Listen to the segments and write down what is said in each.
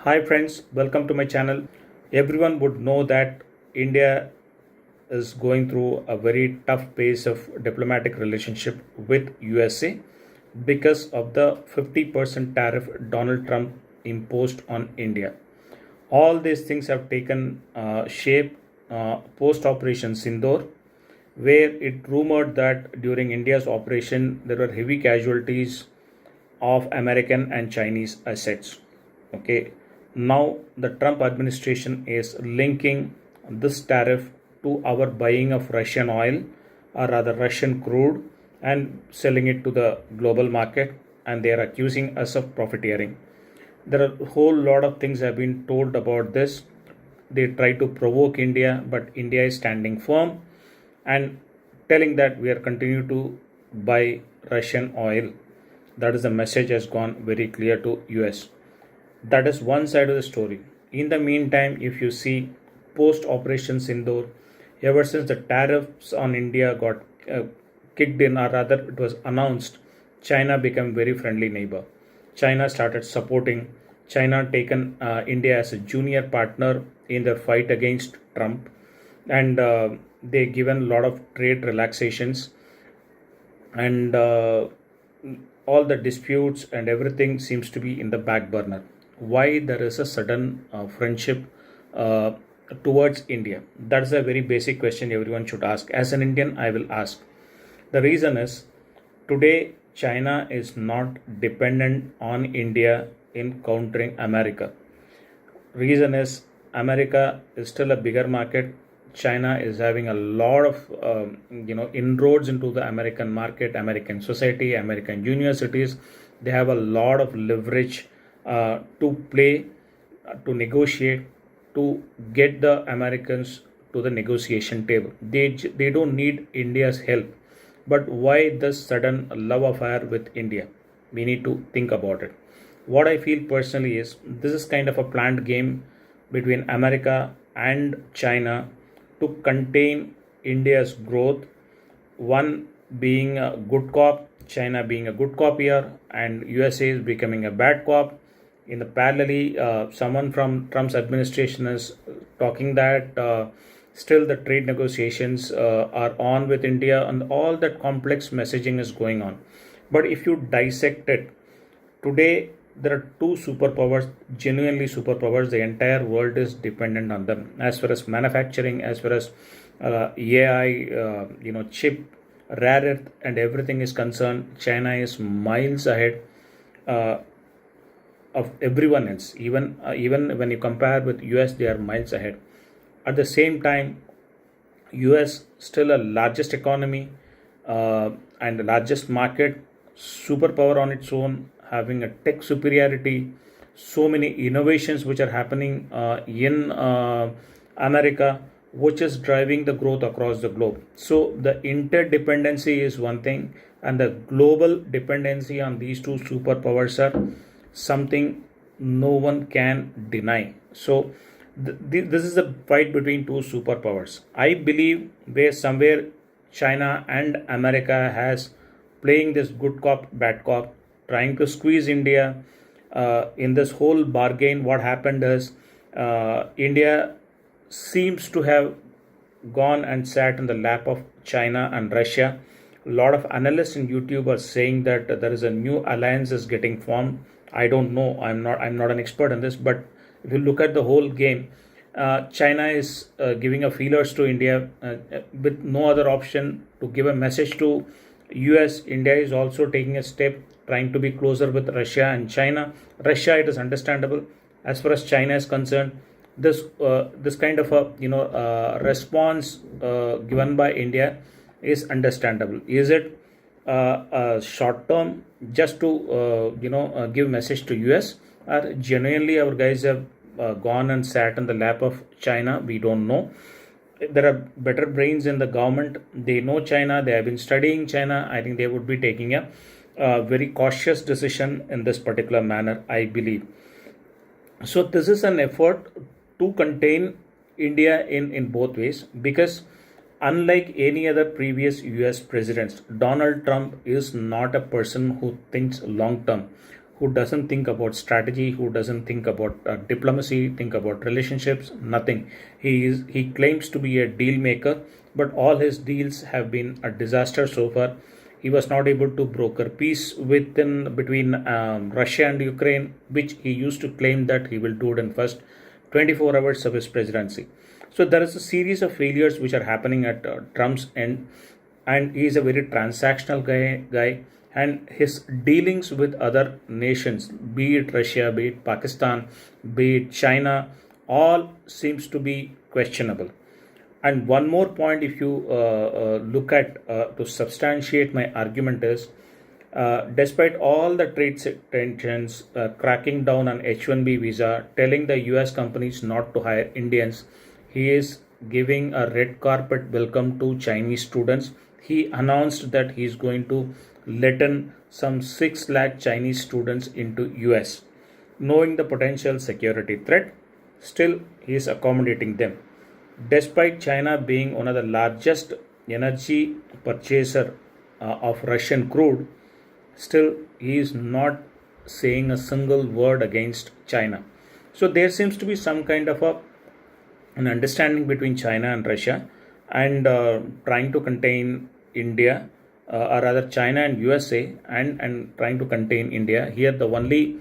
Hi friends, welcome to my channel. Everyone would know that India is going through a very tough phase of diplomatic relationship with USA because of the 50% tariff Donald Trump imposed on India. All these things have taken shape post Operation Sindoor, where it rumored that during India's operation there were heavy casualties of American and Chinese assets. Okay, now the Trump administration is linking this tariff to our buying of Russian oil, or rather Russian crude, and selling it to the global market, and they are accusing us of profiteering. There are a whole lot of things have been told about this. They try to provoke India, but India is standing firm and telling that we are continue to buy Russian oil. That is the message has gone very clear to US. That is one side of the story. In the meantime, if you see post Operation Sindoor, ever since the tariffs on India got kicked in, or rather it was announced, China became very friendly neighbor. China started supporting. China taken India as a junior partner in their fight against Trump, and they given a lot of trade relaxations, and all the disputes and everything seems to be in the back burner. Why there is a sudden friendship uh, towards India? That's a very basic question everyone should ask. As an Indian, I will ask. The reason is today China is not dependent on India in countering America. Reason is America is still a bigger market. China is having a lot of inroads into the American market, American society, American universities. They have a lot of leverage to play, to negotiate, to get the Americans to the negotiation table. They don't need India's help. But why this sudden love affair with India? We need to think about it. What I feel personally is this is kind of a planned game between America and China to contain India's growth. One being a good cop, China being a good cop here, and USA is becoming a bad cop. In the parallelly, someone from Trump's administration is talking that still the trade negotiations are on with India, and all that complex messaging is going on. But if you dissect it, today there are two superpowers, genuinely superpowers. The entire world is dependent on them as far as manufacturing, as far as AI, chip, rare earth, and everything is concerned. China is miles ahead uh, of everyone else. Even when you compare with US, they are miles ahead. At the same time, US still a largest economy and the largest market, superpower on its own, having a tech superiority, so many innovations which are happening in America, which is driving the growth across the globe. So the interdependency is one thing, and the global dependency on these two superpowers are something no one can deny. So this is a fight between two superpowers. I believe where somewhere China and America has playing this good cop bad cop, trying to squeeze India in this whole bargain. What happened is India seems to have gone and sat in the lap of China and Russia. A lot of analysts in YouTube are saying that there is a new alliance is getting formed. I don't know. I'm not an expert in this, but if you look at the whole game, China is giving a feelers to India with no other option to give a message to US. India is also taking a step trying to be closer with Russia and China. Russia, it is understandable. As far as China is concerned, this kind of a response given by India is understandable. Is it short term just to give message to US, or genuinely our guys have gone and sat in the lap of China? We don't know. There are better brains in the government. They know China, they have been studying China. I think they would be taking a very cautious decision in this particular manner, I believe. So this is an effort to contain India in both ways, because unlike any other previous US presidents, Donald Trump is not a person who thinks long term, who doesn't think about strategy, who doesn't think about diplomacy, think about relationships, nothing. He claims to be a deal maker, but all his deals have been a disaster so far. He was not able to broker peace between Russia and Ukraine, which he used to claim that he will do it in first 24 hours of his presidency. So there is a series of failures which are happening at Trump's end, and he is a very transactional guy, and his dealings with other nations, be it Russia, be it Pakistan, be it China, all seems to be questionable. And one more point, if you look at to substantiate my argument, is despite all the trade tensions, cracking down on H1B visa, telling the US companies not to hire Indians, he is giving a red carpet welcome to Chinese students. He announced that he is going to let in some 6 lakh Chinese students into US. Knowing the potential security threat, still he is accommodating them. Despite China being one of the largest energy purchaser of Russian crude, still he is not saying a single word against China. So there seems to be some kind of an understanding between China and Russia, and trying to contain India, or rather China and USA, and trying to contain India. Here the only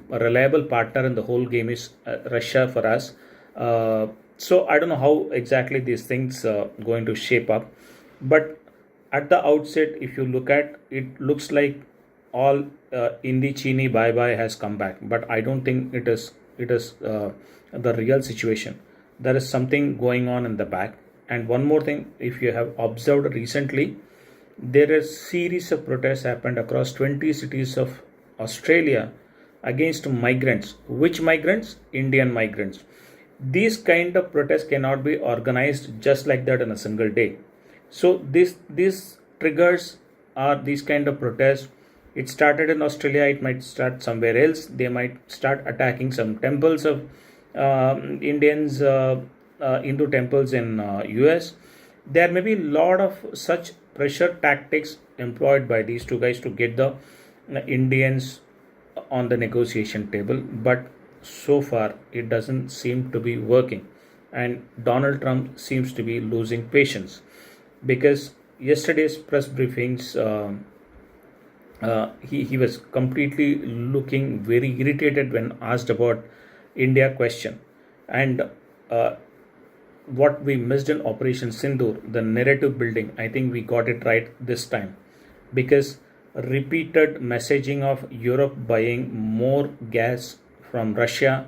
reliable partner in the whole game is Russia for us. So I don't know how exactly these things going to shape up, but at the outset, if you look at it, looks like all Indi Chini bye bye has come back, but I don't think it is the real situation. There is something going on in the back. And one more thing, if you have observed recently, there are series of protests happened across 20 cities of Australia against migrants. Which migrants? Indian migrants. These kind of protests cannot be organized just like that in a single day. So this triggers are these kind of protests. It started in Australia, it might start somewhere else. They might start attacking some temples of Indians, Hindu temples in US. There may be a lot of such pressure tactics employed by these two guys to get the Indians on the negotiation table, but so far it doesn't seem to be working, and Donald Trump seems to be losing patience, because yesterday's press briefings, he was completely looking very irritated when asked about India question. And what we missed in Operation Sindoor, the narrative building, I think we got it right this time, because repeated messaging of Europe buying more gas from Russia,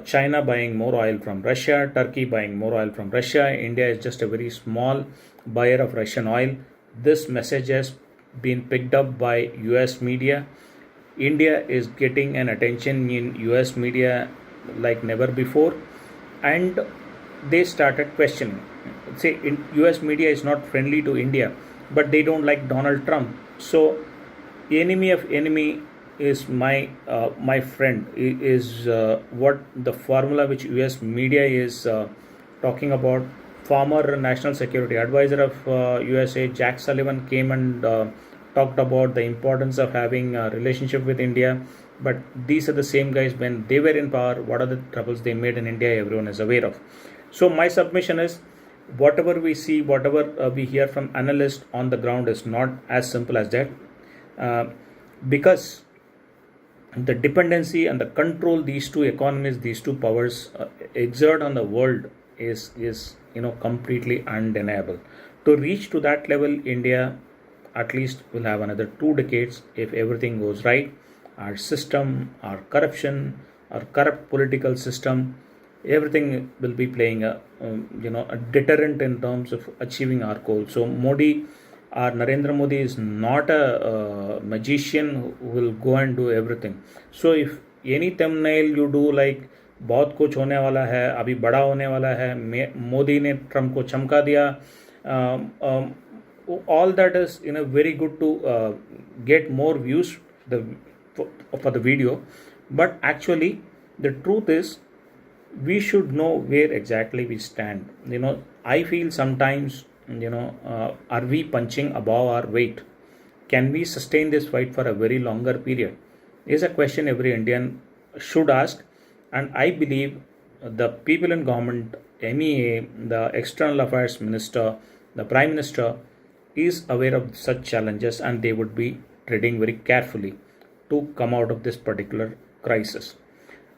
China buying more oil from Russia, Turkey buying more oil from Russia, India is just a very small buyer of Russian oil. This message has been picked up by US media. India is getting an attention in US media like never before, and they started questioning. Say, US media is not friendly to India, but they don't like Donald Trump. So, enemy of enemy is my friend is what the formula which US media is talking about. Former National Security Advisor of USA, Jack Sullivan, came and talked about the importance of having a relationship with India. But these are the same guys, when they were in power, what are the troubles they made in India, everyone is aware of. So my submission is, whatever we see, whatever we hear from analysts on the ground is not as simple as that, because the dependency and the control these two economies, these two powers exert on the world is completely undeniable. To reach to that level, India at least will have another 2 decades if everything goes right. Our system, our corruption, our corrupt political system, everything will be playing a deterrent in terms of achieving our goal. So Modi, our Narendra Modi, is not a magician who will go and do everything. So if any thumbnail you do like बहुत कुछ होने वाला है, अभी बड़ा होने वाला है, मोदी ने ट्रम्प को चमका दिया, all that is very good to get more views for the video, but actually the truth is we should know where exactly we stand. I feel sometimes are we punching above our weight? Can we sustain this fight for a very longer period? Is a question every Indian should ask, and I believe the people in government, MEA, the External Affairs Minister, the Prime Minister is aware of such challenges and they would be treading very carefully to come out of this particular crisis.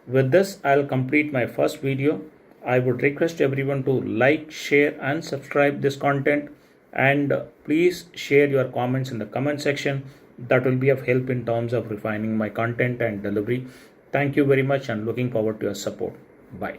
With this, I'll complete my first video. I would request everyone to like, share, and subscribe this content. And please share your comments in the comment section. That will be of help in terms of refining my content and delivery. Thank you very much and looking forward to your support. Bye.